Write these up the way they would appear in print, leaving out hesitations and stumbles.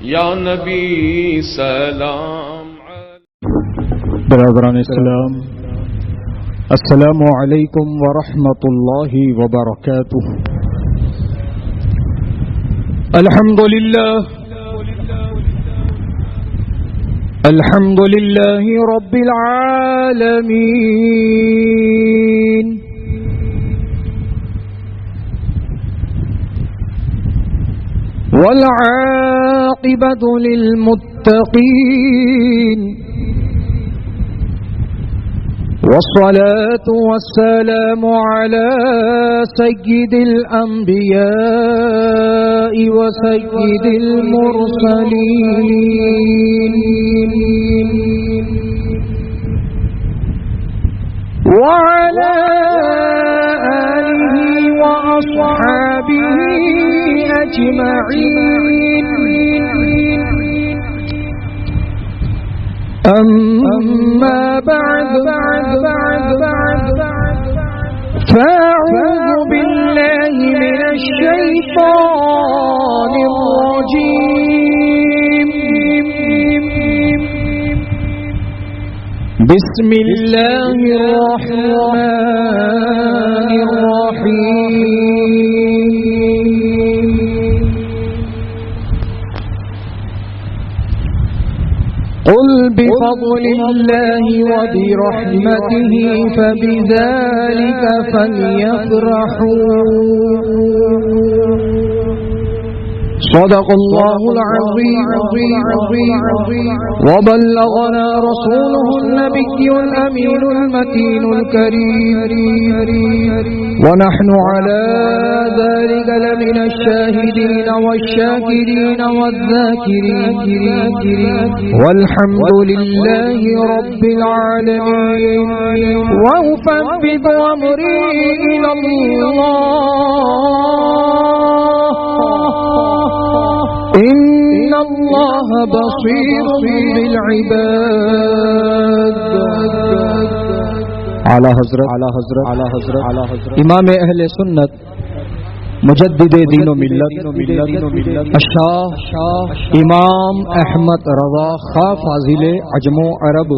یا نبی سلام. برادران اسلام، السلام علیکم ورحمۃ اللہ وبرکاتہ. الحمد للہ رب العالمین، والعاقبۃ للمتقین، والصلاة والسلام على سيد الأنبياء وسيد المرسلين، وعلى آله وأصحابه أجمعين. أما بعد فأعوذ بالله من الشيطان الرجيم. بسم الله الرحمن الرحيم. قل بفضل الله وبرحمته فبذلك فليفرحوا، صدق الله العظيم. وبلغنا رسوله النبي الأمين المتين الكريم، ونحن على ذلك لمن الشاهدين والشاكرين والذاكرين، والحمد لله رب العالمين. وأفوض أمري إلى الله، إن الله بصير بالعباد. اعلی حضرت امام اہل سنت مجدد دین و ملت الشاہ امام احمد رضا خاں فاضل عجم و عرب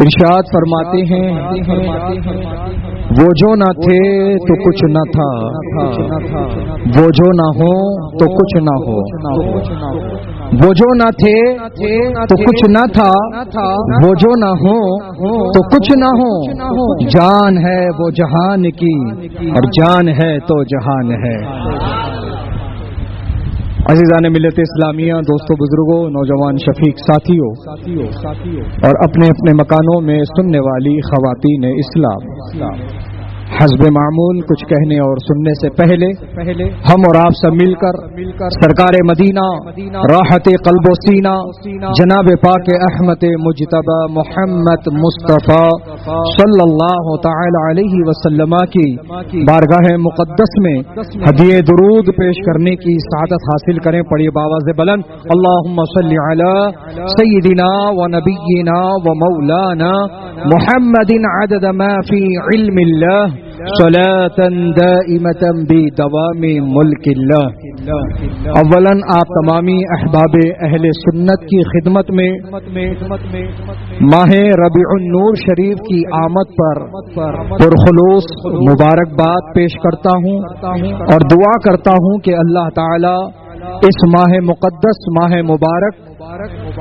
ارشاد فرماتے ہیں، وہ جو نہ تھے تو کچھ نہ تھا، وہ جو نہ ہو تو کچھ نہ ہو. وہ جو نہ تھے تو کچھ نہ تھا، وہ جو نہ ہو تو کچھ نہ ہو. جان ہے وہ جہان کی، اور جان ہے تو جہان ہے. عزیزان ملت اسلامیہ، دوستوں، بزرگوں، نوجوان شفیق ساتھیوں اور اپنے اپنے مکانوں میں سننے والی خواتین اسلام، حسب معمول کچھ کہنے اور سننے سے پہلے ہم اور آپ سب مل کر سرکار مدینہ راحت قلب و سینہ جناب پاک احمد مجتبی محمد مصطفیٰ صلی اللہ تعالی علیہ وسلم کی بارگاہ مقدس میں ہدیہ درود پیش کرنے کی سعادت حاصل کریں. پڑھیے باواز بلند، اللہم صلی علی سیدنا و نبینا و مولانا محمد عدد ما فی علم اللہ صلاة دائمة بدوام ملک اللہ. اولا آپ تمامی احباب اہل سنت کی خدمت میں ماہ ربیع النور شریف کی آمد پر پرخلوص مبارکباد پیش کرتا ہوں اور دعا کرتا ہوں کہ اللہ تعالی اس ماہ مقدس ماہ مبارک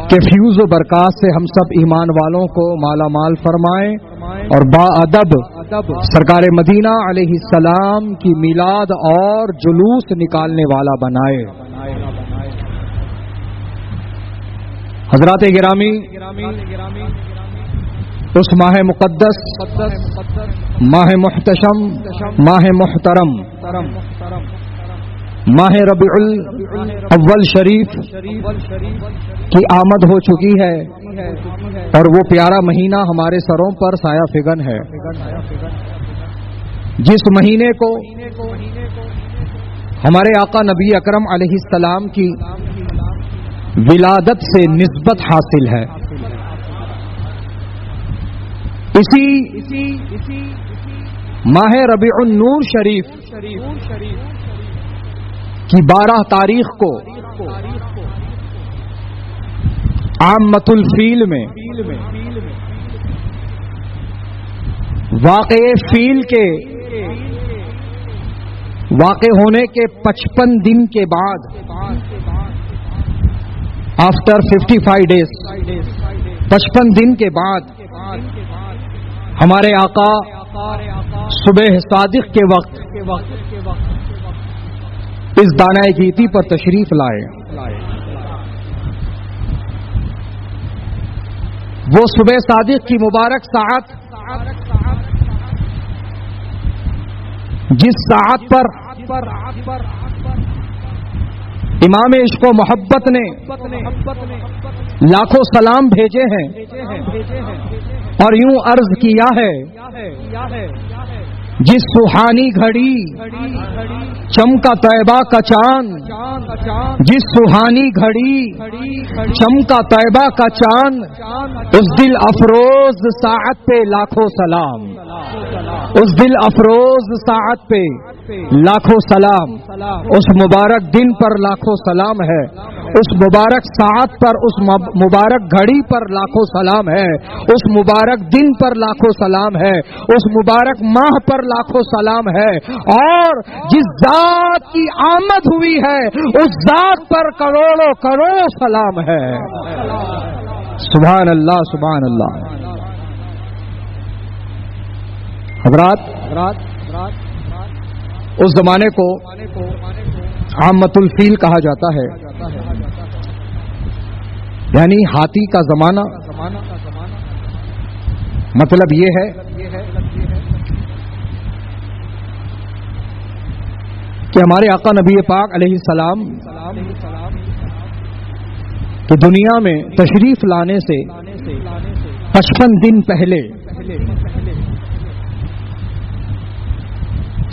کے فیوز و برکات سے ہم سب ایمان والوں کو مالا مال فرمائے اور با ادب سرکار مدینہ علیہ السلام کی میلاد اور جلوس نکالنے والا بنائے. حضرات گرامی، اس ماہ مقدس، ماہ محتشم، ماہ محترم، ماہ ربیع الاول شریف کی آمد ہو چکی ہے اور وہ پیارا مہینہ ہمارے سروں پر سایہ فگن ہے، جس مہینے کو ہمارے آقا نبی اکرم علیہ السلام کی ولادت سے نسبت حاصل ہے. اسی ماہ ربیع النور شریف کی 12 تاریخ کو عامۃ الفیل میں واقع فیل کے واقع ہونے کے 55 دن کے بعد آفٹر 55 ڈیز 55 دن کے بعد ہمارے آقا صبح صادق کے وقت اس دانائے گیتی پر تشریف لائے. وہ صبح صادق کی مبارک ساعت جس ساعت پر امام عشق و محبت نے لاکھوں سلام بھیجے ہیں اور یوں عرض کیا ہے جس سہانی گھڑی چمکا طیبہ کا چاند جس سہانی گھڑی چمکا طیبہ کا چاند اس دل افروز ساعت پہ لاکھوں سلام اس دل افروز ساعت پہ لاکھوں سلام اس مبارک دن پر لاکھوں سلام ہے اس مبارک ساعت پر اس مبارک گھڑی پر لاکھوں سلام ہے اس مبارک دن پر لاکھوں سلام ہے اس مبارک ماہ پر لاکھوں سلام ہے اور جس ذات کی آمد ہوئی ہے اس ذات پر کروڑوں کروڑ سلام ہے. سبحان اللہ سبحان اللہ. حضرات اس زمانے کو عامۃ الفیل کہا جاتا ہے یعنی ہاتھی کا زمانہ. مطلب یہ ہے کہ ہمارے آقا نبی پاک علیہ السلام کہ دنیا میں تشریف لانے سے 55 دن پہلے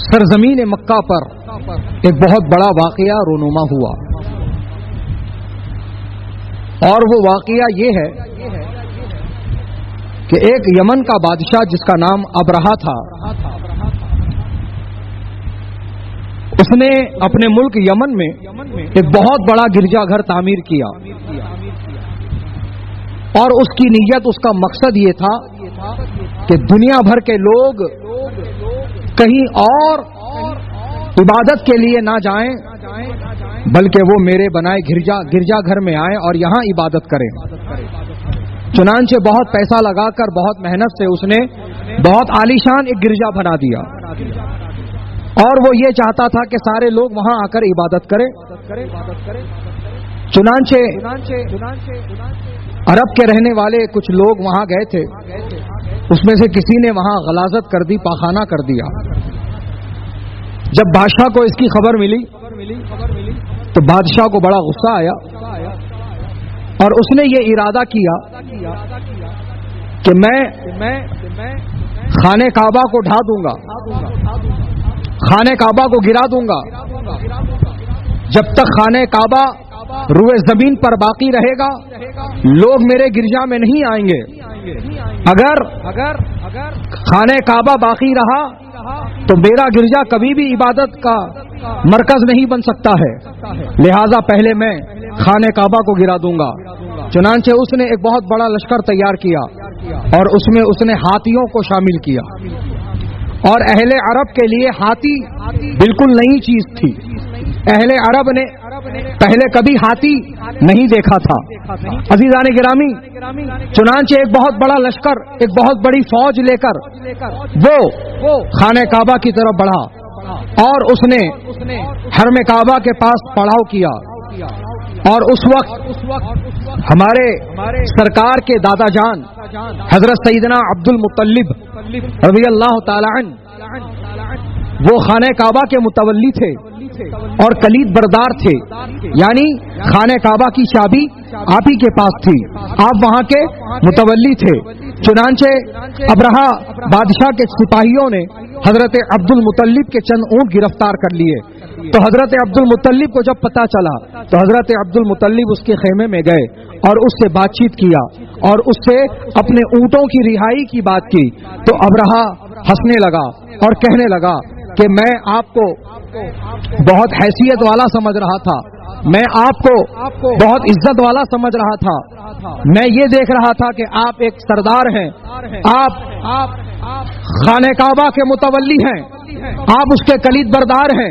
سرزمین مکہ پر ایک بہت بڑا واقعہ رونما ہوا اور وہ واقعہ یہ ہے کہ ایک یمن کا بادشاہ جس کا نام ابرہا تھا اس نے اپنے ملک یمن میں ایک بہت بڑا گرجا گھر تعمیر کیا اور اس کی نیت اس کا مقصد یہ تھا کہ دنیا بھر کے لوگ کہیں اور عبادت کے لیے نہ جائیں بلکہ وہ میرے بنائے گرجا گھر میں آئیں اور یہاں عبادت کریں. چنانچہ بہت پیسہ لگا کر بہت محنت سے اس نے بہت عالیشان ایک گرجا بنا دیا اور وہ یہ چاہتا تھا کہ سارے لوگ وہاں آ کر عبادت کریں. چنانچہ عرب کے رہنے والے کچھ لوگ وہاں گئے تھے. اس میں سے کسی نے وہاں غلاظت کر دی, پاخانہ کر دیا. جب بادشاہ کو اس کی خبر ملی تو بادشاہ کو بڑا غصہ آیا اور اس نے یہ ارادہ کیا کہ میں خانہ کعبہ کو ڈھا دوں گا, خانہ کعبہ کو گرا دوں گا. جب تک خانہ کعبہ روئے زمین پر باقی رہے گا لوگ میرے گرجا میں نہیں آئیں گے. اگر خانہ کعبہ باقی رہا تو میرا گرجا کبھی بھی عبادت کا مرکز نہیں بن سکتا ہے, لہذا پہلے میں خانہ کعبہ کو گرا دوں گا. چنانچہ اس نے ایک بہت بڑا لشکر تیار کیا اور اس میں اس نے ہاتھیوں کو شامل کیا اور اہل عرب کے لیے ہاتھی بالکل نئی چیز تھی. اہل عرب نے پہلے کبھی ہاتھی نہیں دیکھا تھا. عزیزان گرامی, چنانچہ ایک بہت بڑا لشکر ایک بہت بڑی فوج لے کر وہ خانہ کعبہ کی طرف بڑھا اور اس نے حرم کعبہ کے پاس پڑاؤ کیا. اور اس وقت ہمارے سرکار کے دادا جان حضرت سیدنا عبد المطلب رضی اللہ تعالی عنہ وہ خانہ کعبہ کے متولی تھے اور کلید بردار تھے, یعنی خانہ کعبہ کی چابی آپ ہی کے پاس تھی, آپ وہاں کے متولی تھے. چنانچہ ابرہا بادشاہ کے سپاہیوں نے حضرت عبد المطلب کے چند اونٹ گرفتار کر لیے. تو حضرت عبد المطلب کو جب پتہ چلا تو حضرت عبد المطلب اس کے خیمے میں گئے اور اس سے بات چیت کیا اور اس سے اپنے اونٹوں کی رہائی کی بات کی. تو ابرہا ہنسنے لگا اور کہنے لگا کہ میں آپ کو بہت حیثیت والا سمجھ رہا تھا، میں آپ کو بہت عزت والا سمجھ رہا تھا، میں یہ دیکھ رہا تھا کہ آپ ایک سردار ہیں، آپ خانہ کعبہ کے متولی ہیں، آپ اس کے کلید بردار ہیں،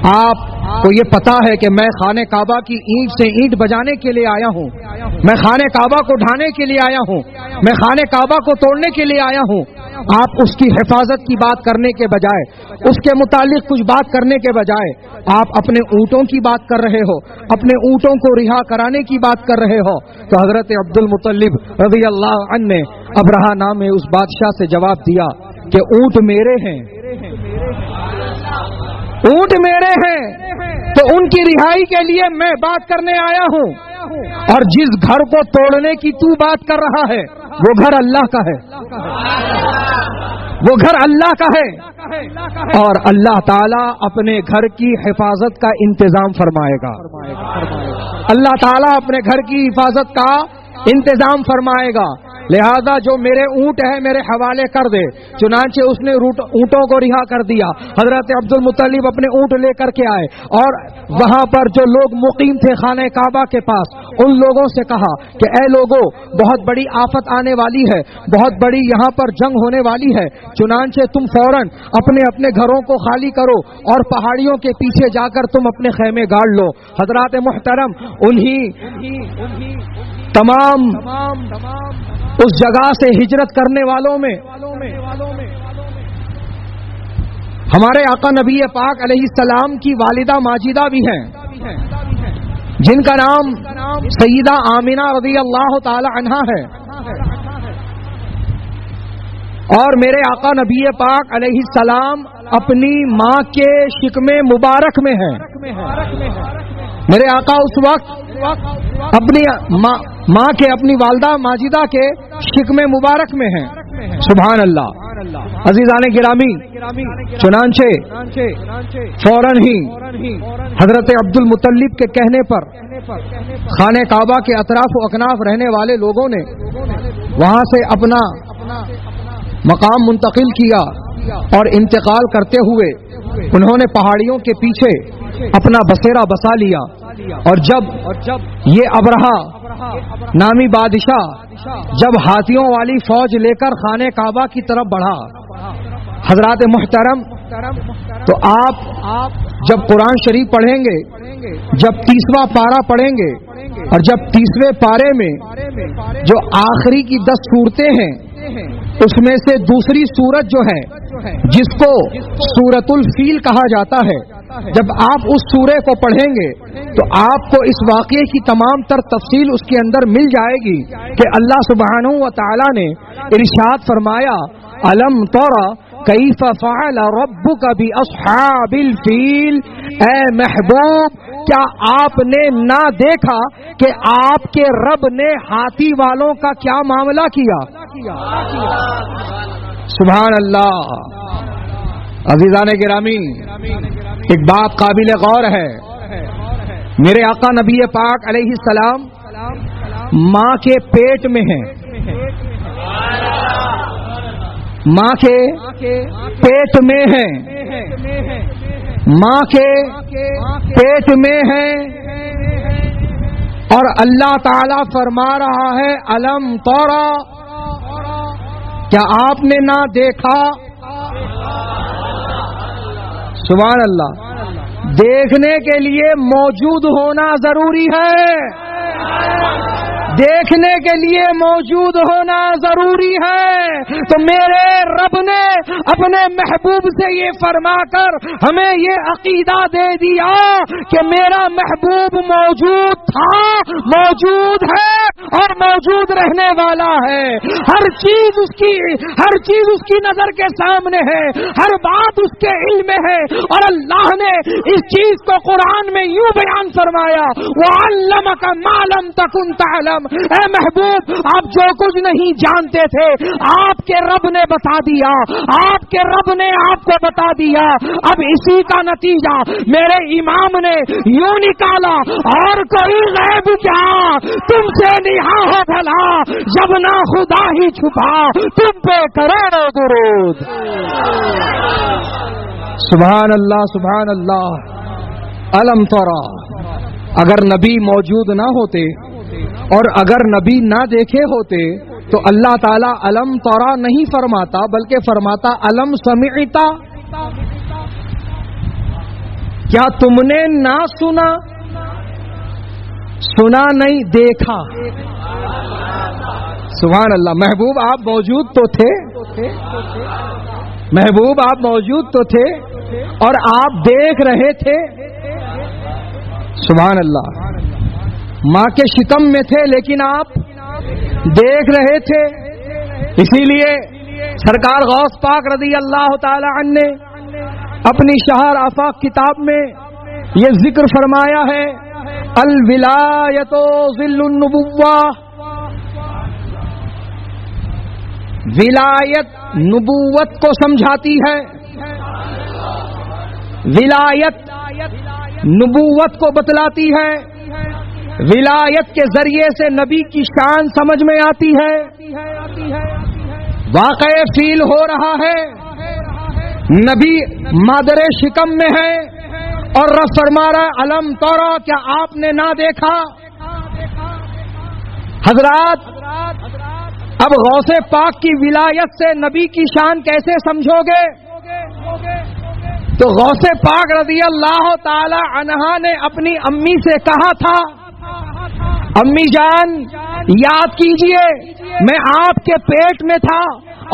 آپ کو یہ پتا ہے کہ میں خانہ کعبہ کی اینٹ سے اینٹ بجانے کے لیے آیا ہوں، میں خانہ کعبہ کو ڈھانے کے لیے آیا ہوں، میں خانہ کعبہ کو توڑنے کے لیے آیا ہوں۔ آپ اس کی حفاظت کی بات کرنے کے بجائے، اس کے متعلق کچھ بات کرنے کے بجائے آپ اپنے اونٹوں کی بات کر رہے ہو، اپنے اونٹوں کو رہا کرانے کی بات کر رہے ہو۔ تو حضرت عبد المطلب رضی اللہ عنہ نے ابرہہ نامی اس بادشاہ سے جواب دیا کہ اونٹ میرے ہیں، اونٹ میرے ہیں، تو ان کی رہائی کے لیے میں بات کرنے آیا ہوں، اور جس گھر کو توڑنے کی تو بات کر رہا ہے وہ گھر اللہ کا ہے، وہ گھر اللہ کا ہے، اور اللہ تعالیٰ اپنے گھر کی حفاظت کا انتظام فرمائے گا، اللہ تعالیٰ اپنے گھر کی حفاظت کا انتظام فرمائے گا، لہذا جو میرے اونٹ ہے میرے حوالے کر دے۔ چنانچہ اس نے اونٹوں کو رہا کر دیا۔ حضرت عبد المطلب اپنے اونٹ لے کر کے آئے اور وہاں پر جو لوگ مقیم تھے خانہ کعبہ کے پاس، ان لوگوں سے کہا کہ اے لوگوں، بہت بڑی آفت آنے والی ہے، بہت بڑی یہاں پر جنگ ہونے والی ہے، چنانچہ تم فوراً اپنے اپنے گھروں کو خالی کرو اور پہاڑیوں کے پیچھے جا کر تم اپنے خیمے گاڑ لو۔ حضرات محترم، انہی تمام اس جگہ سے ہجرت کرنے والوں میں ہمارے آقا نبی پاک علیہ السلام کی والدہ ماجدہ بھی ہیں، جن کا نام سیدہ آمنہ رضی اللہ تعالی عنہا ہے، اور میرے آقا نبی پاک علیہ السلام اپنی ماں کے شکم مبارک میں ہیں۔ میرے آقا اس وقت اپنی ماں کے، اپنی والدہ ماجدہ کے شکم مبارک میں ہیں۔ سبحان اللہ۔ عزیزان گرامی، چنانچہ فوراً ہی حضرت عبد المطلب کے کہنے پر خانہ کعبہ کے اطراف و اکناف رہنے والے لوگوں نے وہاں سے اپنا مقام منتقل کیا، اور انتقال کرتے ہوئے انہوں نے پہاڑیوں کے پیچھے اپنا بسیرا بسا لیا۔ اور جب یہ ابرہہ نامی بادشاہ جب ہاتھیوں والی فوج لے کر خانہ کعبہ کی طرف بڑھا، حضرات محترم، تو آپ جب قرآن شریف پڑھیں گے، جب 30واں پارہ پڑھیں گے، اور جب 30ویں پارے میں جو آخری کی 10 صورتیں ہیں اس میں سے دوسری سورت جو ہے جس کو سورۃ الفیل کہا جاتا ہے، جب آپ اس سورے کو پڑھیں گے تو آپ کو اس واقعے کی تمام تر تفصیل اس کے اندر مل جائے گی کہ اللہ سبحانہ و تعالی نے ارشاد فرمایا، الم تر کیف فعل ربک باصحاب الفیل، اے محبوب کیا آپ نے نہ دیکھا کہ آپ کے رب نے ہاتھی والوں کا کیا معاملہ کیا؟ سبحان اللہ۔ عزیزان گرامی، ایک بات قابل غور ہے، میرے آقا نبی پاک علیہ السلام ماں کے پیٹ میں ہیں، ماں کے پیٹ میں ہیں، ماں کے پیٹ میں ہیں، اور اللہ تعالی فرما رہا ہے الم ترى، کیا آپ نے نہ دیکھا؟ سبحان اللہ۔ دیکھنے کے لیے موجود ہونا ضروری ہے، دیکھنے کے لیے موجود ہونا ضروری ہے۔ تو میرے رب نے اپنے محبوب سے یہ فرما کر ہمیں یہ عقیدہ دے دیا کہ میرا محبوب موجود تھا، موجود ہے اور موجود رہنے والا ہے۔ ہر چیز اس کی نظر کے سامنے ہے، ہر بات اس کے علم میں ہے، اور اللہ نے اس چیز کو قرآن میں یوں بیان فرمایا، وَعَلَّمَكَ مَا لَمْ تَكُنْ تَعْلَمْ، اے محبوب آپ جو کچھ نہیں جانتے تھے آپ کے رب نے بتا دیا، آپ کے رب نے آپ کو بتا دیا۔ اب اسی کا نتیجہ میرے امام نے یوں نکالا، اور کوئی غیب کیا تم سے نہا ہو بھلا، جب نہ خدا ہی چھپا تم پہ کروڑوں درود۔ سبحان اللہ سبحان اللہ. الم ترا، اگر نبی موجود نہ ہوتے اور اگر نبی نہ دیکھے ہوتے تو اللہ تعالیٰ الم ترا نہیں فرماتا بلکہ فرماتا الم سمعتا، کیا تم نے نہ سنا؟ سنا نہیں، دیکھا. سبحان اللہ. محبوب آپ موجود تو تھے، محبوب آپ موجود تو تھے اور آپ دیکھ رہے تھے. سبحان اللہ. ماں کے شکم میں تھے لیکن آپ دیکھ رہے تھے. اسی لیے سرکار غوث پاک رضی اللہ تعالی عنہ نے اپنی شہر آفاق کتاب میں یہ ذکر فرمایا ہے، الولایت ظل النبوہ. ولایت نبوت کو سمجھاتی ہے، ولایت نبوت کو بتلاتی ہے، ولایت کے ذریعے سے نبی کی شان سمجھ میں آتی ہے. واقع فیل ہو رہا ہے، نبی مادر شکم میں ہے اور رب فرما رہا ہے الم ترا، کیا آپ نے نہ دیکھا؟ حضرات اب غوث پاک کی ولایت سے نبی کی شان کیسے سمجھو گے؟ تو غوث پاک رضی اللہ تعالی عنہا نے اپنی امی سے کہا تھا، امی جان یاد کیجئے میں آپ کے پیٹ میں تھا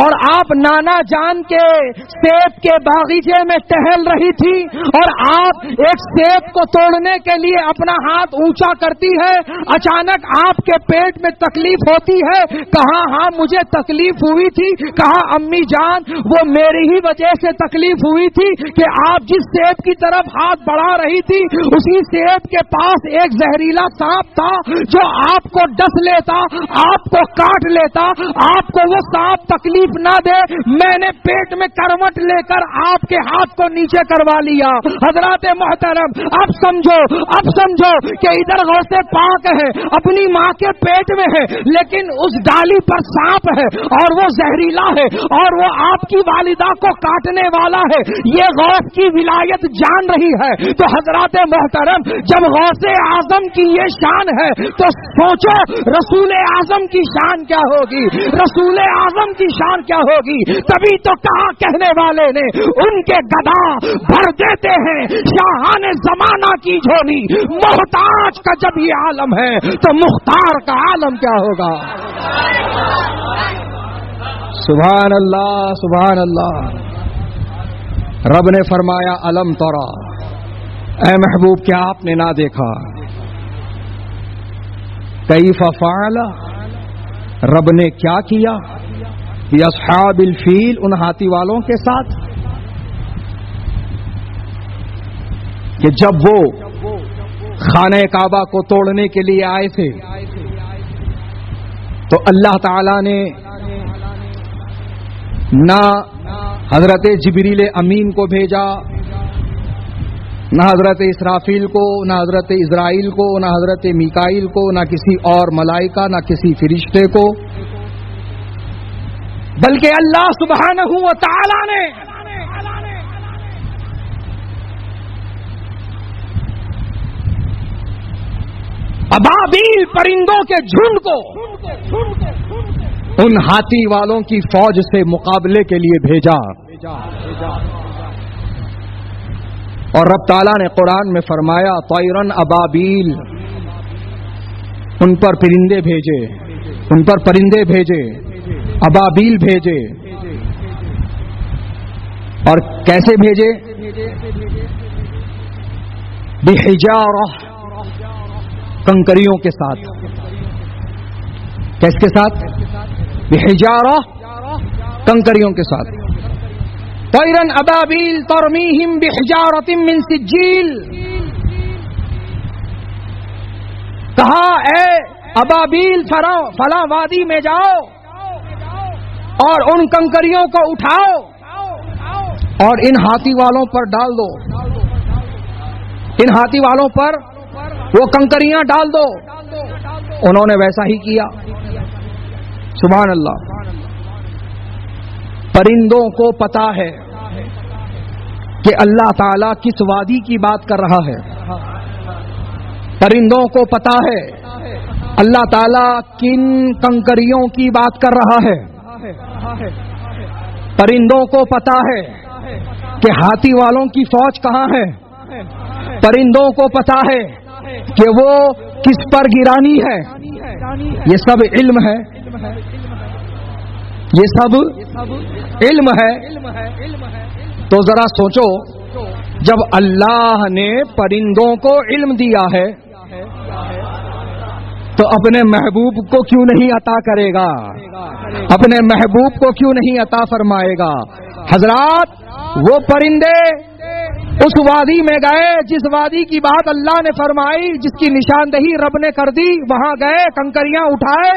اور آپ نانا جان کے سیب کے باغیچے میں ٹہل رہی تھی اور آپ ایک سیب کو توڑنے کے لیے اپنا ہاتھ اونچا کرتی ہے، اچانک آپ کے پیٹ میں تکلیف ہوتی ہے. کہا ہاں مجھے تکلیف ہوئی تھی. کہا امی جان وہ میری ہی وجہ سے تکلیف ہوئی تھی کہ آپ جس سیب کی طرف ہاتھ بڑھا رہی تھی اسی سیب کے پاس ایک زہریلا سانپ تھا جو آپ کو ڈس لیتا، آپ کو کاٹ لیتا، آپ کو وہ سانپ تکلیف نہ دے. میں نے پیٹ میں کروٹ لے کر آپ کے ہاتھ کو نیچے کروا لیا. حضرات محترم اب سمجھو کہ ادھر غوث پاک ہے، اپنی ماں کے پیٹ میں ہے لیکن اس ڈالی پر سانپ ہے اور وہ زہریلا ہے اور وہ آپ کی والدہ کو کاٹنے والا ہے. یہ غوث کی ولایت جان رہی ہے. تو حضرات محترم جب غوث اعظم کی یہ شان ہے تو سوچو رسول اعظم کی شان کیا ہوگی، رسول اعظم کی شان کیا ہوگی. تبھی تو کہا کہنے والے نے ان کے گدا بھر دیتے ہیں شاہان زمانہ کی جھولی. محتاج کا جب یہ عالم ہے تو مختار کا عالم کیا ہوگا. سبحان اللہ سبحان اللہ. رب نے فرمایا الم ترا، اے محبوب کیا آپ نے نہ دیکھا؟ کیف فعل، رب نے کیا کیا اصحاب الفیل، ان ہاتھی والوں کے ساتھ کہ جب وہ خانہ کعبہ کو توڑنے کے لیے آئے تھے تو اللہ تعالی نے نہ حضرت جبریل امین کو بھیجا، نہ حضرت اسرافیل کو، نہ حضرت اسرائیل کو، نہ حضرت میکائیل کو، نہ کسی اور ملائکہ، نہ کسی فرشتے کو، بلکہ اللہ سبحانہ و تعالی نے ابابیل پرندوں کے جھنڈ کو ان ہاتھی والوں کی فوج سے مقابلے کے لیے بھیجا. اور رب تعالیٰ نے قرآن میں فرمایا طیرن ابابیل، ان پر پرندے بھیجے، ان پر پرندے بھیجے، ابابیل بھیجے. اور کیسے بھیجے؟ بحجارہ، کنکریوں کے ساتھ. کس کے ساتھ؟ بحجارہ، کنکریوں کے ساتھ. طیرن ابابیل ترمیہم بحجارۃ من سجیل. کہا اے ابابیل فلاں وادی میں جاؤ اور ان کنکریوں کو اٹھاؤ اور ان ہاتھی والوں پر ڈال دو، ان ہاتھی والوں پر وہ کنکریاں ڈال دو. انہوں نے ویسا ہی کیا. سبحان اللہ. پرندوں کو پتا ہے کہ اللہ تعالیٰ کس وادی کی بات کر رہا ہے. پرندوں کو پتا ہے اللہ تعالیٰ کن کنکریوں کی بات کر رہا ہے. پرندوں کو پتا ہے کہ ہاتھی والوں کی فوج کہاں ہے. پرندوں کو پتا ہے کہ وہ کس پر گرانی ہے. یہ سب علم ہے. یہ سب علم ہے. تو ذرا سوچو، جب اللہ نے پرندوں کو علم دیا ہے تو اپنے محبوب کو کیوں نہیں عطا کرے گا؟ اپنے محبوب کو کیوں نہیں عطا فرمائے گا؟ حضرات، وہ پرندے اس وادی میں گئے جس وادی کی بات اللہ نے فرمائی، جس کی نشاندہی رب نے کر دی. وہاں گئے، کنکریاں اٹھائے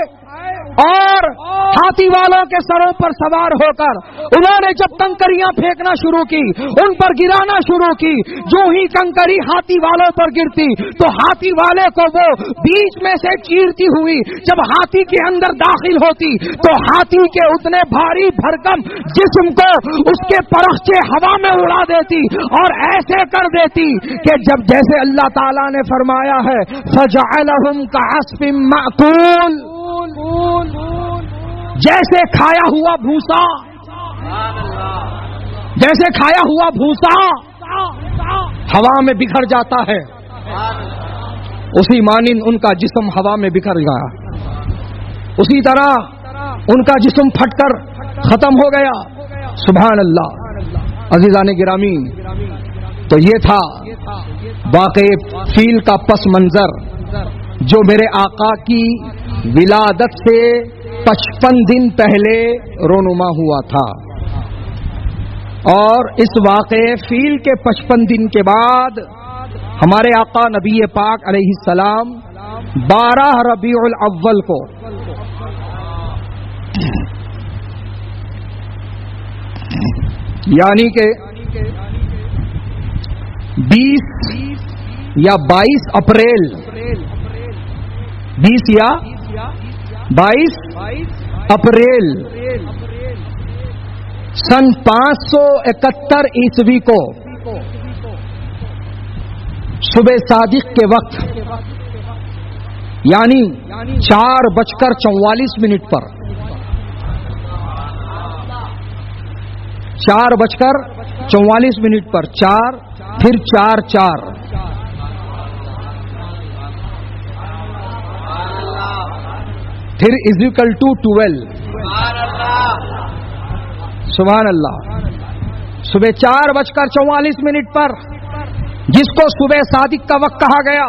اور ہاتھی والوں کے سروں پر سوار ہو کر انہوں نے جب کنکریاں پھینکنا شروع کی، ان پر گرانا شروع کی. جو ہی کنکری ہاتھی والوں پر گرتی تو ہاتھی والے کو وہ بیچ میں سے چیرتی ہوئی جب ہاتھی کے اندر داخل ہوتی تو ہاتھی کے اتنے بھاری بھرکم جسم کو اس کے پرخچے ہوا میں اڑا دیتی اور ایسے کر دیتی کہ جب جیسے اللہ تعالیٰ نے فرمایا ہے فَجَعَلَهُمْ كَعَصْفٍ مَأْكُولٍ، جیسے کھایا ہوا بھوسا، جیسے کھایا ہوا بھوسا ہوا میں بکھر جاتا ہے، اسی مانند ان کا جسم ہوا میں بکھر گیا. اسی طرح ان کا جسم پھٹ کر ختم ہو گیا. سبحان اللہ. عزیزان گرامی، تو یہ تھا واقع فیل کا پس منظر جو میرے آقا کی ولادت سے 55 دن پہلے رونما ہوا تھا. اور اس واقع فیل کے 55 دن کے بعد ہمارے آقا نبی پاک علیہ السلام 12 ربیع الاول کو یعنی کہ 20 یا 22 اپریل 20 یا 22 اپریل سن 571 عیسوی کو صبح صادق کے وقت یعنی 4:44 پر 4:44 پر 4 پھر 4 پھر = 12. سبحان اللہ. صبح 4:44 پر جس کو صبح صادق کا وقت کہا گیا،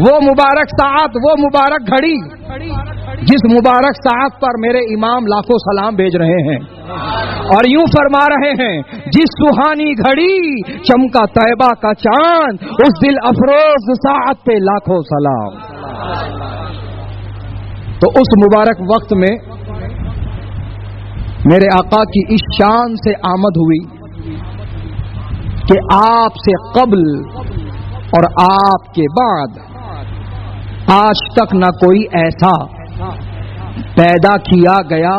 وہ مبارک ساعت، وہ مبارک گھڑی جس مبارک ساعت پر میرے امام لاکھوں سلام بھیج رہے ہیں اور یوں فرما رہے ہیں، جس سہانی گھڑی چمکا طیبہ کا چاند، اس دل افروز ساعت پہ لاکھوں سلام. تو اس مبارک وقت میں میرے آقا کی اس شان سے آمد ہوئی کہ آپ سے قبل اور آپ کے بعد آج تک نہ کوئی ایسا پیدا کیا گیا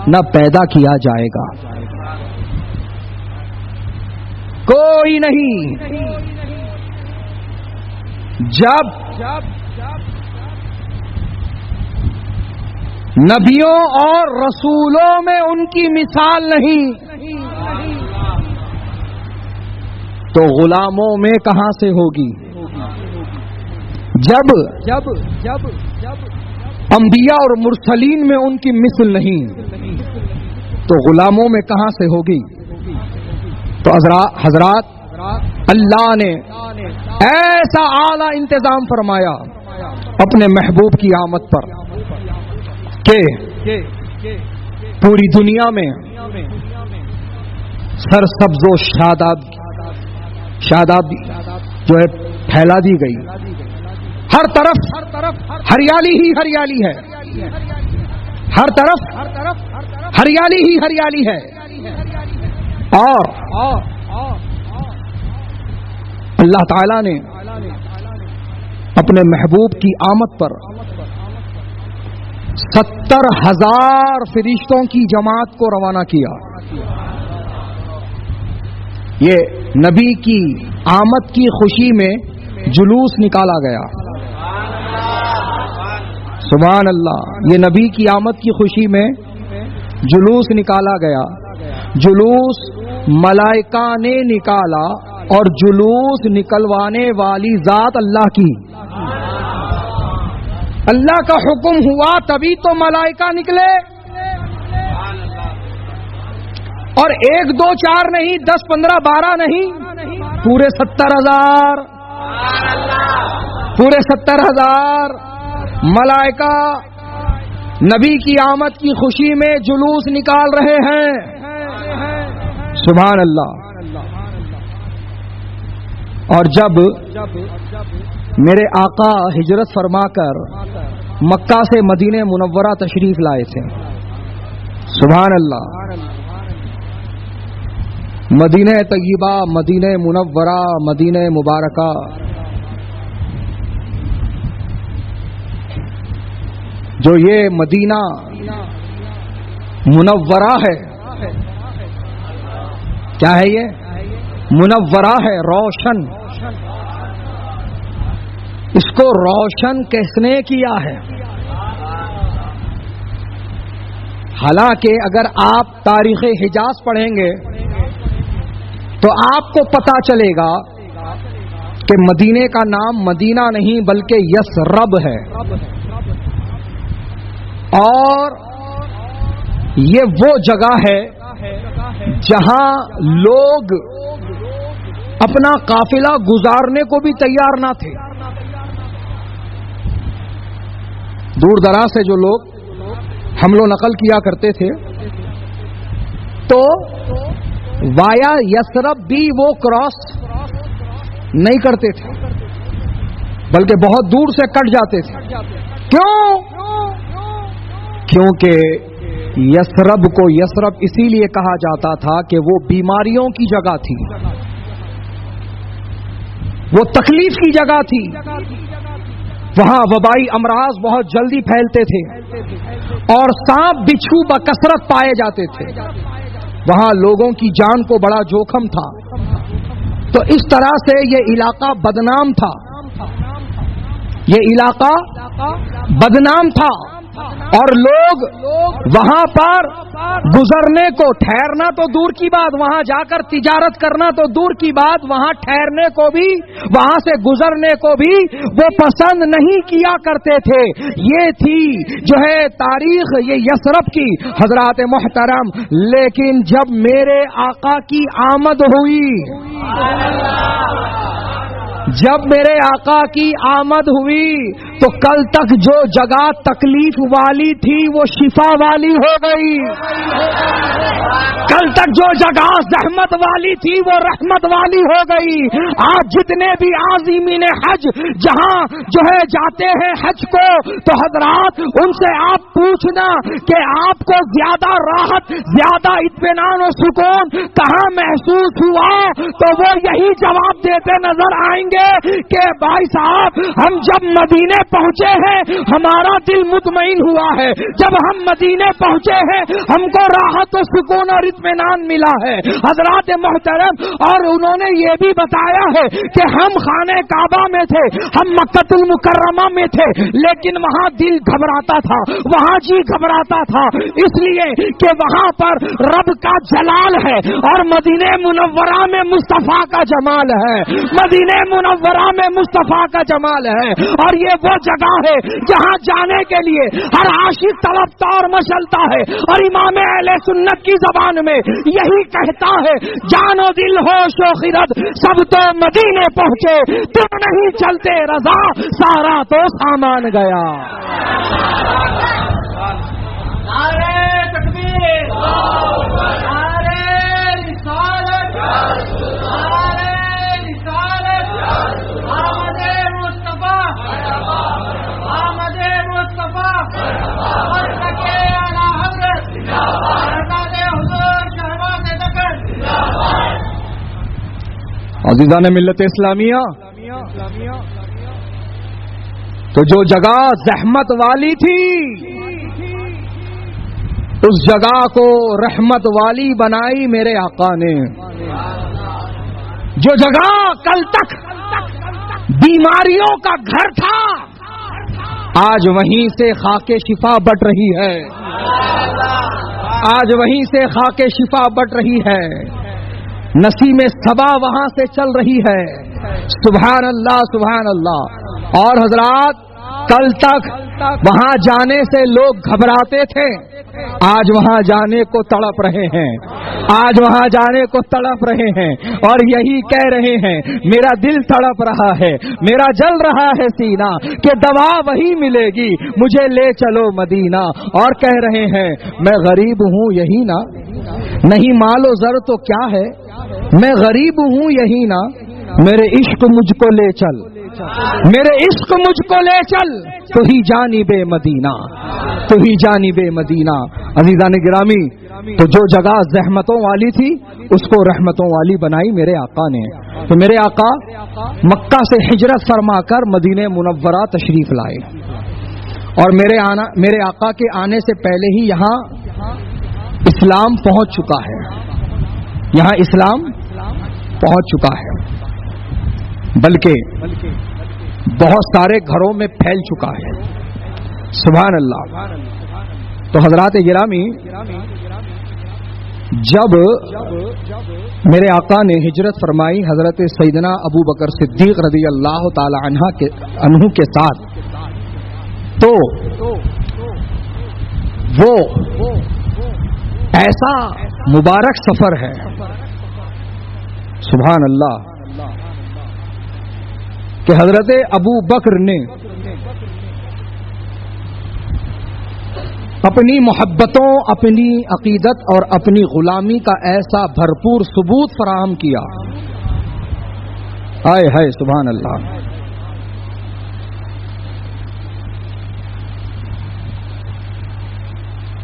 نہ پیدا کیا جائے گا. کوئی نہیں. جب نبیوں اور رسولوں میں ان کی مثال نہیں تو غلاموں میں کہاں سے ہوگی؟ جب انبیاء اور مرسلین میں ان کی مثل نہیں تو غلاموں میں کہاں سے ہوگی؟ تو حضرات، اللہ نے ایسا اعلیٰ انتظام فرمایا اپنے محبوب کی آمد پر کہ پوری دنیا میں سرسبز و شاداب جو ہے پھیلا دی گئی. ہر طرف ہریالی ہی ہریالی ہے، ہر طرف ہریالی ہی ہریالی ہے. اور اللہ تعالی نے اپنے محبوب کی آمد پر 70,000 فرشتوں کی جماعت کو روانہ کیا. یہ نبی کی آمد کی خوشی میں جلوس نکالا گیا. سبحان اللہ. یہ نبی کی آمد کی خوشی میں جلوس نکالا گیا. جلوس ملائکہ نے نکالا اور جلوس نکلوانے والی ذات اللہ کی. اللہ کا حکم ہوا تبھی تو ملائکہ نکلے. اور 1 2 4 نہیں، 10 15 12 نہیں، پورے 70,000. پورے 70,000 ملائکہ نبی کی آمد کی خوشی میں جلوس نکال رہے ہیں. سبحان اللہ. اور جب میرے آقا ہجرت فرما کر مکہ سے مدینہ منورہ تشریف لائے تھے. سبحان اللہ. مدینہ طیبہ، مدینہ منورہ، مدینہ مبارکہ، جو یہ مدینہ منورہ ہے، کیا ہے یہ؟ منورہ ہے، روشن. اس کو روشن کس نے کیا ہے؟ حالانکہ اگر آپ تاریخ حجاز پڑھیں گے تو آپ کو پتا چلے گا کہ مدینے کا نام مدینہ نہیں بلکہ یثرب ہے. اور یہ وہ جگہ ہے جہاں لوگ اپنا قافلہ گزارنے کو بھی تیار نہ تھے. دور دراز سے جو لوگ حمل و نقل کیا کرتے تھے تو وایا یثرب بھی وہ کراس نہیں کرتے تھے بلکہ بہت دور سے کٹ جاتے تھے. کیوں؟ کیونکہ یثرب کو یثرب اسی لیے کہا جاتا تھا کہ وہ بیماریوں کی جگہ تھی، وہ تکلیف کی جگہ تھی. وہاں وبائی امراض بہت جلدی پھیلتے تھے اور سانپ بچھو بکثرت پائے جاتے تھے. وہاں لوگوں کی جان کو بڑا جوخم تھا. تو اس طرح سے یہ علاقہ بدنام تھا. یہ علاقہ بدنام تھا اور لوگ وہاں پر گزرنے کو، ٹھہرنا تو دور کی بات، وہاں جا کر تجارت کرنا تو دور کی بات، وہاں ٹھہرنے کو بھی، وہاں سے گزرنے کو بھی وہ پسند نہیں کیا کرتے تھے. یہ تھی جو ہے تاریخ یہ یثرب کی. حضرات محترم، لیکن جب میرے آقا کی آمد ہوئی، جب میرے آقا کی آمد ہوئی تو کل تک جو جگہ تکلیف والی تھی وہ شفا والی ہو گئی. کل تک جو جگہ زحمت والی تھی وہ رحمت والی ہو گئی. آج جتنے بھی عازمین حج جہاں جو ہے جاتے ہیں حج کو، تو حضرات ان سے آپ پوچھنا کہ آپ کو زیادہ راحت، زیادہ اطمینان و سکون کہاں محسوس ہوا، تو وہ یہی جواب دیتے نظر آئیں گے کہ بھائی صاحب ہم جب مدینے پہنچے ہیں ہمارا دل مطمئن ہوا ہے. جب ہم مدینے پہنچے ہیں ہم کو راحت و سکون اور اطمینان ملا ہے. حضرات محترم، اور انہوں نے یہ بھی بتایا ہے کہ ہم خانہ کعبہ میں تھے، ہم مکہ المکرمہ میں تھے، لیکن وہاں دل گھبراتا تھا، وہاں جی گھبراتا تھا، اس لیے کہ وہاں پر رب کا جلال ہے اور مدینہ منورہ میں مصطفیٰ کا جمال ہے. مدینہ منورہ میں مصطفیٰ کا جمال ہے. اور یہ وہ جگہ ہے جہاں جانے کے لیے ہر عاشق تڑپتا اور مچلتا ہے. اور امام اہل سنت کی زبان میں یہی کہتا ہے، جان و دل ہوش و خرد سب تو مدینے پہنچے، تم نہیں چلتے رضا سارا تو سامان گیا. نعرے تکبیر، نعرے رسالت، نعرے رسالت، آمد مصطفیٰ، آمد مصطفیٰ، مرتبہ اعلیٰ حضرت، حضرت حضور شہباز دکن. عزیزان ملت اسلامیہ، تو جو جگہ زحمت والی تھی اس جگہ کو رحمت والی بنائی میرے آقا نے. جو جگہ کل تک بیماریوں کا گھر تھا، آج وہیں سے خاک شفا بٹ رہی ہے، آج وہیں سے خاک شفا بٹ رہی ہے، نسیم صبا وہاں سے چل رہی ہے۔ سبحان اللہ سبحان اللہ۔ اور حضرات، کل تک وہاں جانے سے لوگ گھبراتے تھے، آج وہاں جانے کو تڑپ رہے ہیں، آج وہاں جانے کو تڑپ رہے ہیں، اور یہی کہہ رہے ہیں میرا دل تڑپ رہا ہے، میرا جل رہا ہے سینہ کہ دوا وہی ملے گی، مجھے لے چلو مدینہ۔ اور کہہ رہے ہیں میں غریب ہوں یہی نا، نہیں مال و زر تو کیا ہے، میں غریب ہوں یہی نا، میرے عشق مجھ کو لے چل، میرے عشق مجھ کو لے چل، تو ہی جانب مدینہ، تو ہی جانب مدینہ۔ عزیزان گرامی، تو جو جگہ زحمتوں والی تھی اس کو رحمتوں والی بنائی میرے آقا نے۔ تو میرے آقا مکہ سے ہجرت فرما کر مدینہ منورہ تشریف لائے، اور میرے آقا کے آنے سے پہلے ہی یہاں اسلام پہنچ چکا ہے، یہاں اسلام پہنچ چکا ہے، بلکہ بہت سارے گھروں میں پھیل چکا ہے۔ سبحان اللہ۔ تو حضرات گرامی، جب میرے آقا نے ہجرت فرمائی حضرت سیدنا ابو بکر صدیق رضی اللہ تعالی عنہ کے ساتھ، تو وہ ایسا مبارک سفر ہے، سبحان اللہ، کہ حضرت ابو بکر نے اپنی محبتوں، اپنی عقیدت اور اپنی غلامی کا ایسا بھرپور ثبوت فراہم کیا، ہائے ہائے سبحان اللہ،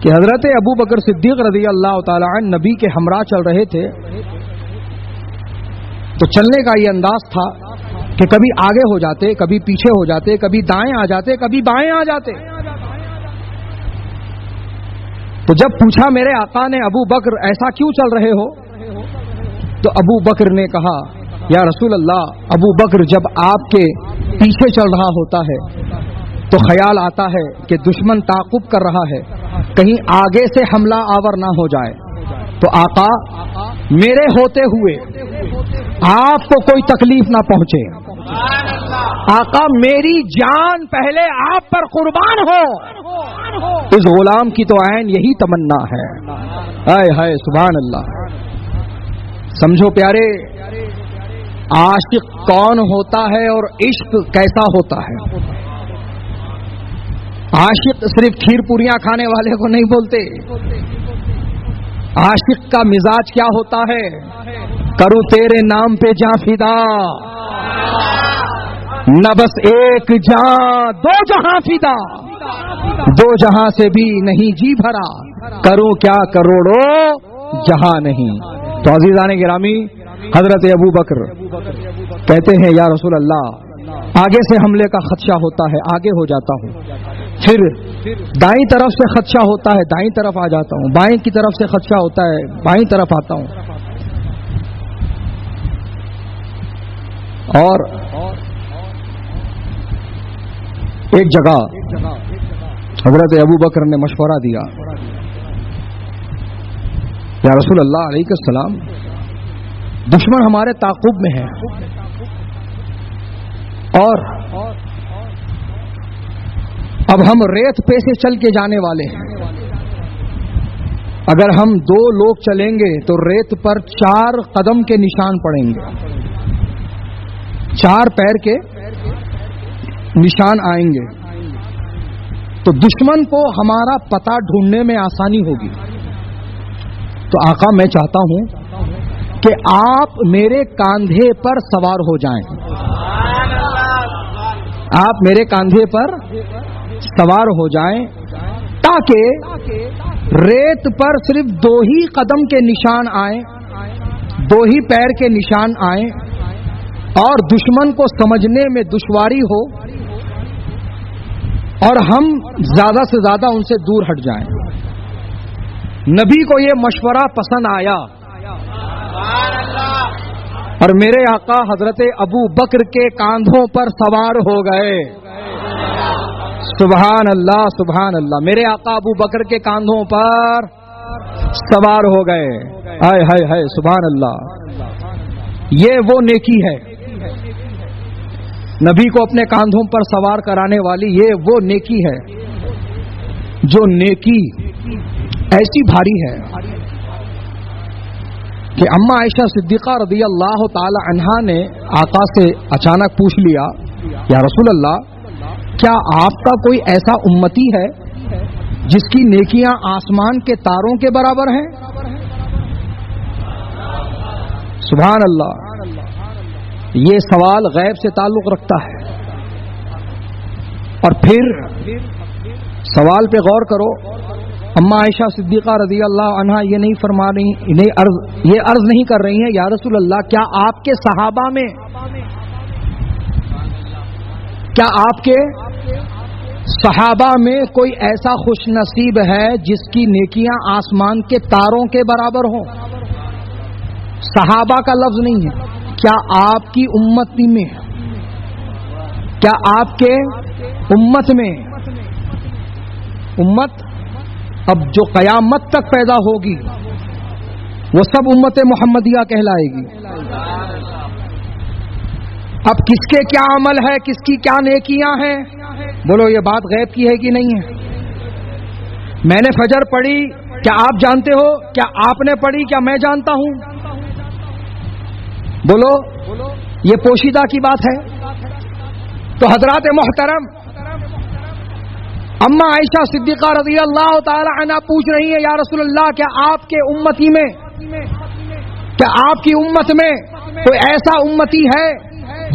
کہ حضرت ابو بکر صدیق رضی اللہ تعالی عنہ نبی کے ہمراہ چل رہے تھے، تو چلنے کا یہ انداز تھا کہ کبھی آگے ہو جاتے، کبھی پیچھے ہو جاتے، کبھی دائیں آ جاتے، کبھی بائیں آ جاتے۔ تو جب پوچھا میرے آقا نے ابو بکر ایسا کیوں چل رہے ہو، تو ابو بکر نے کہا یا رسول اللہ، ابو بکر جب آپ کے پیچھے چل رہا ہوتا ہے تو خیال آتا ہے کہ دشمن تعاقب کر رہا ہے، کہیں آگے سے حملہ آور نہ ہو جائے، تو آقا میرے ہوتے ہوئے آپ کو کوئی تکلیف نہ پہنچے، آقا میری جان پہلے آپ پر قربان ہو، اس غلام کی تو عین یہی تمنا ہے، ہائے ہائے سبحان اللہ۔ سمجھو پیارے، عاشق کون ہوتا ہے اور عشق کیسا ہوتا ہے؟ عاشق صرف کھیر پوریاں کھانے والے کو نہیں بولتے، عاشق کا مزاج کیا ہوتا ہے؟ کروں تیرے نام پہ جاں فدا، نہ بس ایک جاں دو جہاں فدا، دو جہاں سے بھی نہیں جی بھرا، کروں کیا کروڑوں جہاں نہیں۔ تو عزیزان گرامی، حضرت ابو بکر کہتے ہیں یا رسول اللہ، آگے سے حملے کا خدشہ ہوتا ہے، آگے ہو جاتا ہوں، پھر دائیں طرف سے خدشہ ہوتا ہے، دائیں طرف آ جاتا ہوں، بائیں کی طرف سے خدشہ ہوتا ہے، بائیں طرف آتا ہوں۔ اور ایک جگہ حضرت ابو بکر نے مشورہ دیا، یا رسول اللہ علیہ السلام، دشمن ہمارے تعاقب میں ہے، اور اب ہم ریت پہ سے چل کے جانے والے ہیں، اگر ہم دو لوگ چلیں گے تو ریت پر 4 قدم کے نشان پڑیں گے، 4 پیر کے نشان آئیں گے، تو دشمن کو ہمارا پتہ ڈھونڈنے میں آسانی ہوگی۔ تو آقا میں چاہتا ہوں کہ آپ میرے کاندھے پر سوار ہو جائیں، آپ میرے کاندھے پر سوار ہو جائیں، تاکہ ریت پر صرف 2 ہی قدم کے نشان آئیں، 2 ہی پیر کے نشان آئیں، اور دشمن کو سمجھنے میں دشواری ہو، اور ہم زیادہ سے زیادہ ان سے دور ہٹ جائیں۔ نبی کو یہ مشورہ پسند آیا، اور میرے آقا حضرت ابو بکر کے کاندھوں پر سوار ہو گئے. سبحان اللہ سبحان اللہ. میرے آقا ابو بکر کے کاندھوں پر سوار ہو گئے. ہائے ہائے ہائے سبحان اللہ. یہ وہ نیکی ہے نبی کو اپنے کاندھوں پر سوار کرانے والی. یہ وہ نیکی ہے جو نیکی ایسی بھاری ہے کہ اما عائشہ صدیقہ رضی اللہ تعالی عنہا نے آقا سے اچانک پوچھ لیا یا رسول اللہ کیا آپ کا کوئی ایسا امتی ہے جس کی نیکیاں آسمان کے تاروں کے برابر ہیں؟ سبحان اللہ. یہ سوال غیب سے تعلق رکھتا ہے. اور پھر سوال پہ غور کرو. اما عائشہ صدیقہ رضی اللہ عنہا یہ نہیں فرما رہی, یہ عرض نہیں کر رہی ہیں یا رسول اللہ کیا آپ کے صحابہ میں کوئی ایسا خوش نصیب ہے جس کی نیکیاں آسمان کے تاروں کے برابر ہوں؟ صحابہ کا لفظ نہیں ہے. کیا آپ کی امتی میں, کیا آپ کے امت میں, امت اب جو قیامت تک پیدا ہوگی وہ سب امت محمدیہ کہلائے گی. اب کس کے کیا عمل ہے, کس کی کیا نیکیاں ہیں, بولو یہ بات غیب کی ہے کہ نہیں ہے؟ میں نے فجر پڑھی, کیا آپ جانتے ہو؟ کیا آپ نے پڑھی, کیا میں جانتا ہوں؟ بولو یہ پوشیدہ کی بات ہے. تو حضرات محترم اما عائشہ صدیقہ رضی اللہ تعالی عنہ پوچھ رہی ہے یا رسول اللہ کیا آپ کے امتی میں, کیا آپ کی امت میں کوئی ایسا امتی ہے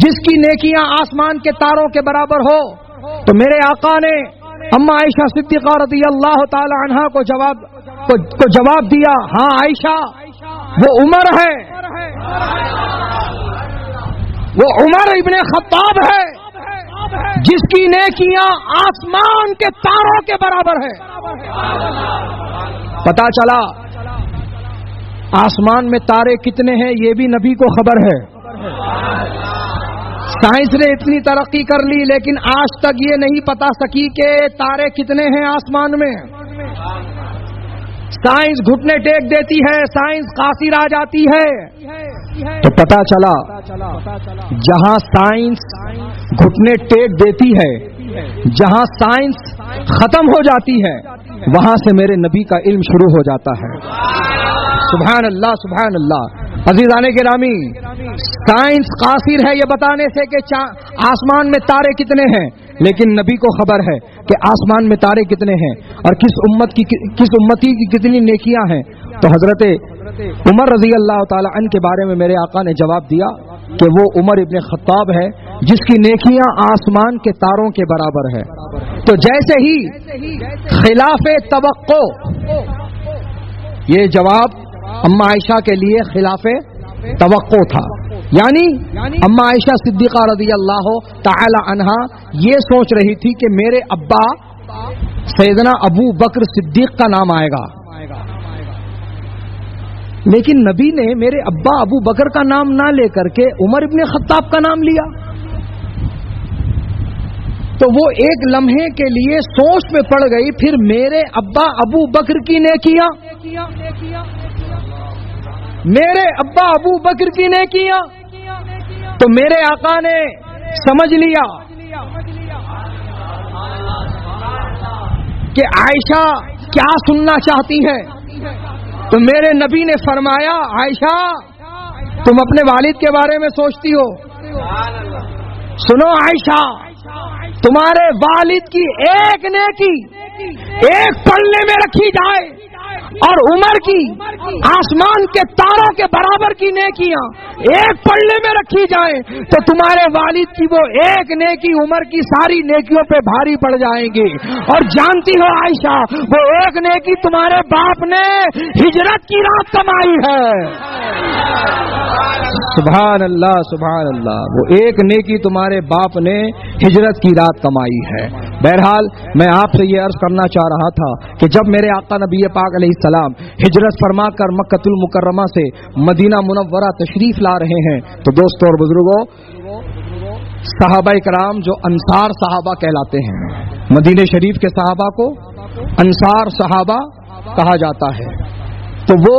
جس کی نیکیاں آسمان کے تاروں کے برابر ہو؟ تو میرے آقا نے اما عائشہ صدیقہ رضی اللہ تعالی عنہ کو جواب دیا, ہاں عائشہ وہ عمر ہے, وہ عمر ابن خطاب ہے جس کی نیکیاں آسمان کے تاروں کے برابر ہے. پتا چلا آسمان میں تارے کتنے ہیں یہ بھی نبی کو خبر ہے. سائنس نے اتنی ترقی کر لی لیکن آج تک یہ نہیں پتا سکی کہ تارے کتنے ہیں آسمان میں. سائنس گھٹنے ٹیک دیتی ہے, سائنس قاصر آ جاتی ہے. تو پتا چلا جہاں سائنس گھٹنے ٹیک دیتی ہے, جہاں سائنس ختم ہو جاتی ہے, وہاں سے میرے نبی کا علم شروع ہو جاتا ہے. سبحان اللہ سبحان اللہ. عزیزان گرامی, سائنس قاصر ہے یہ بتانے سے کہ آسمان میں تارے کتنے ہیں, لیکن نبی کو خبر ہے کہ آسمان میں تارے کتنے ہیں اور کس امتی کی کتنی نیکیاں ہیں. تو حضرت عمر رضی اللہ تعالی عنہ کے بارے میں میرے آقا نے جواب دیا کہ وہ عمر ابن خطاب ہے جس کی نیکیاں آسمان کے تاروں کے برابر ہے. تو جیسے ہی خلاف توقع, یہ جواب اما عائشہ کے لیے خلاف توقع تھا, یعنی اما عائشہ صدیقہ رضی اللہ تعالی عنہا یہ سوچ رہی تھی کہ میرے ابا سیدنا ابو بکر صدیق کا نام آئے گا, لیکن نبی نے میرے ابا ابو بکر کا نام نہ لے کر کے عمر ابن خطاب کا نام لیا. تو وہ ایک لمحے کے لیے سوچ میں پڑ گئی, پھر میرے ابا ابو بکر کی نیکیاں, میرے ابا ابو بکر کی نیکیاں. تو میرے آقا نے سمجھ لیا کہ عائشہ کیا سننا چاہتی ہے. تو میرے نبی نے فرمایا عائشہ تم اپنے والد کے بارے میں سوچتی ہو, سنو عائشہ تمہارے والد کی ایک نیکی ایک پلڑے میں رکھی جائے اور عمر کی آسمان کے تاروں کے برابر کی نیکیاں ایک پلڑے میں رکھی جائیں تو تمہارے والد کی وہ ایک نیکی عمر کی ساری نیکیوں پہ بھاری پڑ جائیں گی. اور جانتی ہو عائشہ وہ ایک نیکی تمہارے باپ نے ہجرت کی رات کمائی ہے. سبحان اللہ سبحان اللہ. وہ ایک نیکی تمہارے باپ نے ہجرت کی رات کمائی ہے. بہرحال میں آپ سے یہ عرض کرنا چاہ رہا تھا کہ جب میرے آقا نبی پاک علیہ السلام ہجرت فرما کر مکۃ المکرمہ سے مدینہ منورہ تشریف لا رہے ہیں تو دوستوں اور بزرگوں، صحابہ کرام جو انصار صحابہ کہلاتے ہیں، مدینہ شریف کے صحابہ کو انصار صحابہ کہا جاتا ہے. تو وہ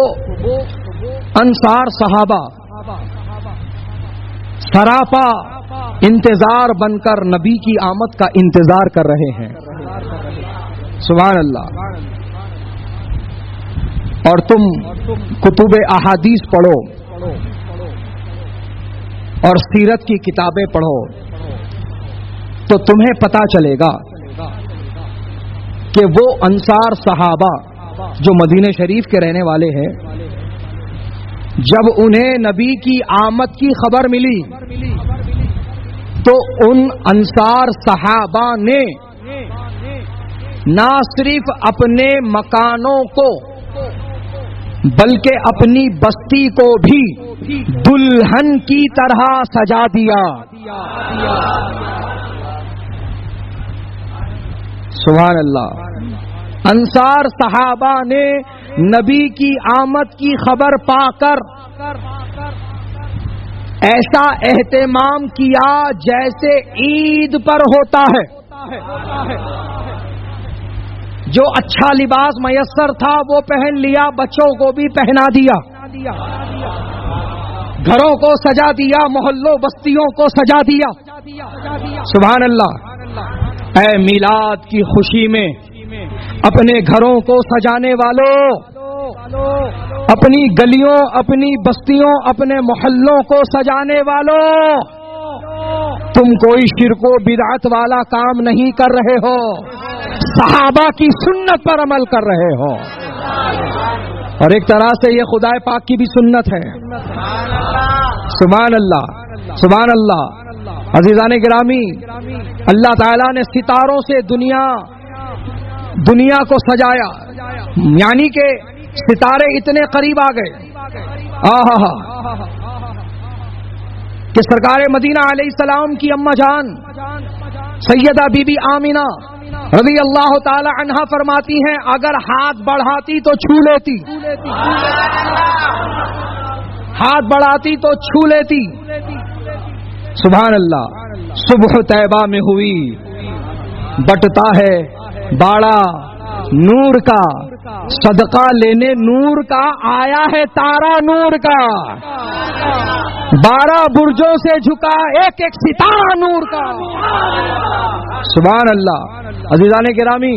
انصار صحابہ سراپا انتظار بن کر نبی کی آمد کا انتظار کر رہے ہیں. سبحان اللہ. اور تم کتب احادیث پڑھو اور سیرت کی کتابیں پڑھو تو تمہیں پتہ چلے گا کہ وہ انصار صحابہ جو مدینہ شریف کے رہنے والے ہیں، جب انہیں نبی کی آمد کی خبر ملی تو ان انصار صحابہ نے نہ صرف اپنے مکانوں کو بلکہ اپنی بستی کو بھی دلہن کی طرح سجا دیا. سبحان اللہ. انصار صحابہ نے نبی کی آمد کی خبر پا کر ایسا اہتمام کیا جیسے عید پر ہوتا ہے. جو اچھا لباس میسر تھا وہ پہن لیا، بچوں کو بھی پہنا دیا، گھروں کو سجا دیا، محلوں بستیوں کو سجا دیا. سبحان اللہ. اے میلاد کی خوشی میں اپنے گھروں کو سجانے والوں، اپنی گلیوں، اپنی بستیوں، اپنے محلوں کو سجانے والوں، تم کوئی شرک و بدعت والا کام نہیں کر رہے ہو، صحابہ کی سنت پر عمل کر رہے ہو. اور ایک طرح سے یہ خدا پاک کی بھی سنت ہے. سبحان اللہ سبحان اللہ. عزیزان گرامی، اللہ تعالیٰ نے ستاروں سے دنیا کو سجایا، یعنی کہ ستارے اتنے قریب آ گئے کہ سرکار مدینہ علیہ السلام کی اماں جان سیدہ بی بی آمینہ رضی اللہ تعالی عنہا فرماتی ہیں اگر ہاتھ بڑھاتی تو چھو لیتی، ہاتھ بڑھاتی تو چھو لیتی. سبحان اللہ. صبح طیبہ میں ہوئی، بٹتا ہے باڑا نور کا، صدقہ لینے نور کا آیا ہے تارا نور کا، 12 برجوں سے جھکا ایک ایک ستارہ نور کا. سبحان اللہ. عزیزان گرامی،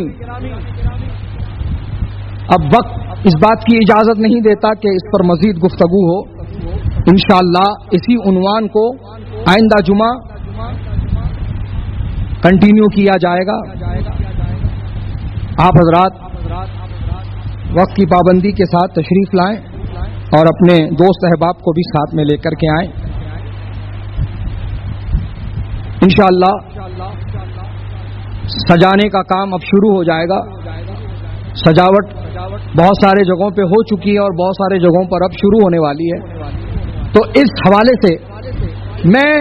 اب وقت اس بات کی اجازت نہیں دیتا کہ اس پر مزید گفتگو ہو. انشاءاللہ اسی عنوان کو آئندہ جمعہ کنٹینیو کیا جائے گا. آپ حضرات وقت کی پابندی کے ساتھ تشریف لائیں اور اپنے دوست احباب کو بھی ساتھ میں لے کر کے آئیں. انشاءاللہ سجانے کا کام اب شروع ہو جائے گا. سجاوٹ بہت سارے جگہوں پہ ہو چکی ہے اور بہت سارے جگہوں پر اب شروع ہونے والی ہے. تو اس حوالے سے میں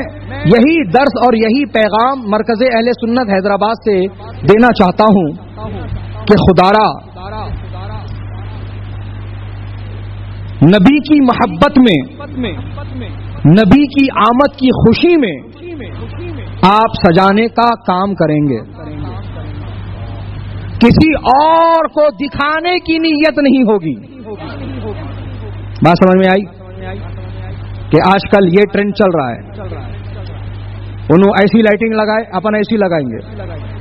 یہی درس اور یہی پیغام مرکز اہل سنت حیدرآباد سے دینا چاہتا ہوں کہ خدارا نبی کی محبت میں، نبی کی آمد کی خوشی میں آپ سجانے کا کام کریں گے. کسی اور کو دکھانے کی نیت نہیں ہوگی. بات سمجھ میں آئی کہ آج کل یہ ٹرینڈ چل رہا ہے، انہوں ایسی لائٹنگ لگائے اپن ایسی لگائیں گے،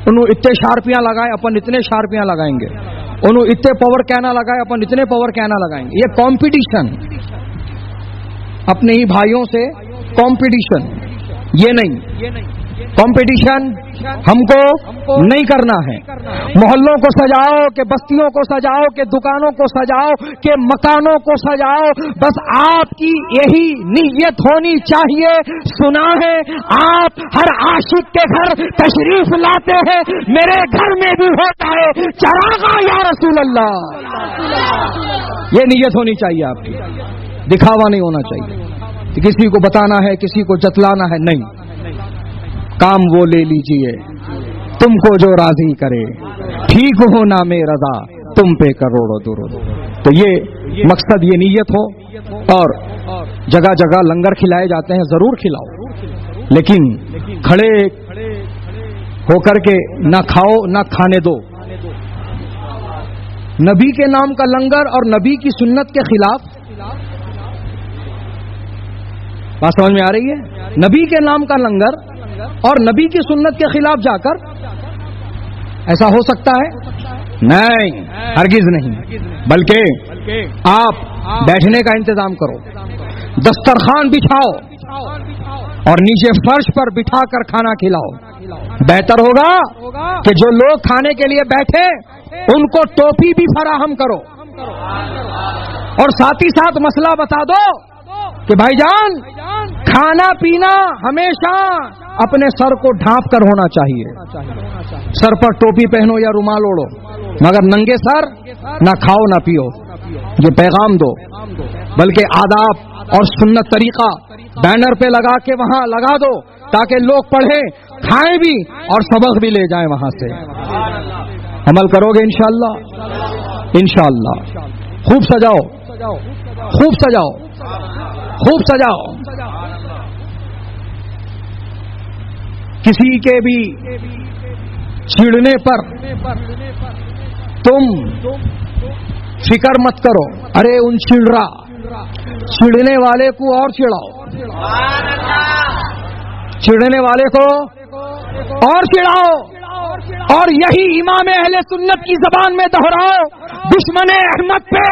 انہوں اتنے شارپیاں لگائے اپن اتنے شارپیاں لگائیں گے، انہوں اتنے پاور کینا لگائے اپن اتنے پاور کینا لگائیں گے. یہ کمپٹیشن، اپنے ہی بھائیوں سے کمپٹیشن، یہ نہیں. کمپٹیشن ہم کو نہیں کرنا ہے. محلوں کو سجاؤ کہ بستیوں کو سجاؤ کہ دکانوں کو سجاؤ کہ مکانوں کو سجاؤ، بس آپ کی یہی نیت ہونی چاہیے. سنا ہے آپ ہر عاشق کے گھر تشریف لاتے ہیں، میرے گھر میں بھی ہوتا ہے چراغا یا رسول اللہ. یہ نیت ہونی چاہیے آپ کی، دکھاوا نہیں ہونا چاہیے. کسی کو بتانا ہے، کسی کو جتلانا ہے، نہیں، کام وہ لے لیجئے تم کو جو راضی کرے، ٹھیک ہو نام رضا تم پہ کروڑوں درود۔ تو یہ مقصد، یہ نیت ہو، اور جگہ جگہ لنگر کھلائے جاتے ہیں، ضرور کھلاؤ، لیکن کھڑے ہو کر کے نہ کھاؤ نہ کھانے دو۔ نبی کے نام کا لنگر اور نبی کی سنت کے خلاف، بات سمجھ میں آ رہی ہے؟ نبی کے نام کا لنگر اور نبی کی سنت کے خلاف جا کر ایسا ہو سکتا ہے؟ نہیں، ہرگز نہیں۔ بلکہ آپ بیٹھنے کا انتظام کرو، دسترخوان بچھاؤ اور نیچے فرش پر بٹھا کر کھانا کھلاؤ۔ بہتر ہوگا کہ جو لوگ کھانے کے لیے بیٹھے ان کو ٹوپی بھی فراہم کرو، اور ساتھ ہی ساتھ مسئلہ بتا دو کہ بھائی جان کھانا پینا ہمیشہ اپنے سر کو ڈھانپ کر ہونا چاہیے۔ سر پر ٹوپی پہنو یا رومال اوڑو، مگر ننگے سر نہ کھاؤ نہ پیو، یہ پیغام دو۔ بلکہ آداب اور سنت طریقہ بینر پہ لگا کے وہاں لگا دو تاکہ لوگ پڑھیں، کھائیں بھی اور سبق بھی لے جائیں وہاں سے۔ عمل کرو گے انشاءاللہ؟ انشاءاللہ۔ خوب سجاؤ، خوب سجاؤ، خوب سجاؤ۔ کسی کے بھی چھڑنے پر تم فکر مت کرو، ارے ان چھڑ رہا، چھڑنے والے کو اور چڑھاؤ، چھڑنے والے کو اور چڑھاؤ، اور یہی امام اہل سنت کی زبان میں دہراؤ، دشمن احمد پہ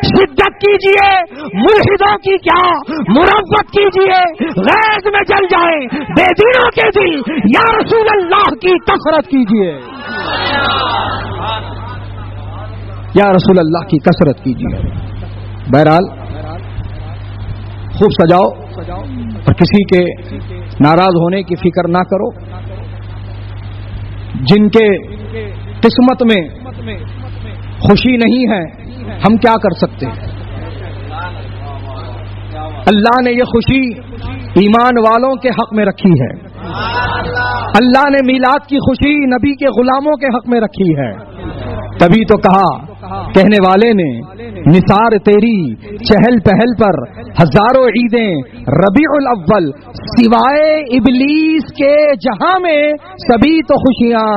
شدت کیجئے، ملحدوں کی کیا مروت کیجئے، غیظ میں جل جائیں بے دینوں کے دل، یا رسول اللہ کی کثرت کیجئے، یا رسول اللہ کی کثرت کیجئے۔ بہرحال خوب سجاؤ اور کسی کے ناراض ہونے کی فکر نہ کرو۔ جن کے قسمت میں خوشی نہیں ہے ہم کیا کر سکتے ہیں؟ اللہ نے یہ خوشی ایمان والوں کے حق میں رکھی ہے، اللہ نے میلاد کی خوشی نبی کے غلاموں کے حق میں رکھی ہے۔ تبھی تو کہا کہنے والے نے، نثار تیری چہل پہل پر ہزاروں عیدیں، ربیع الاول سوائے ابلیس کے جہاں میں سبھی تو خوشیاں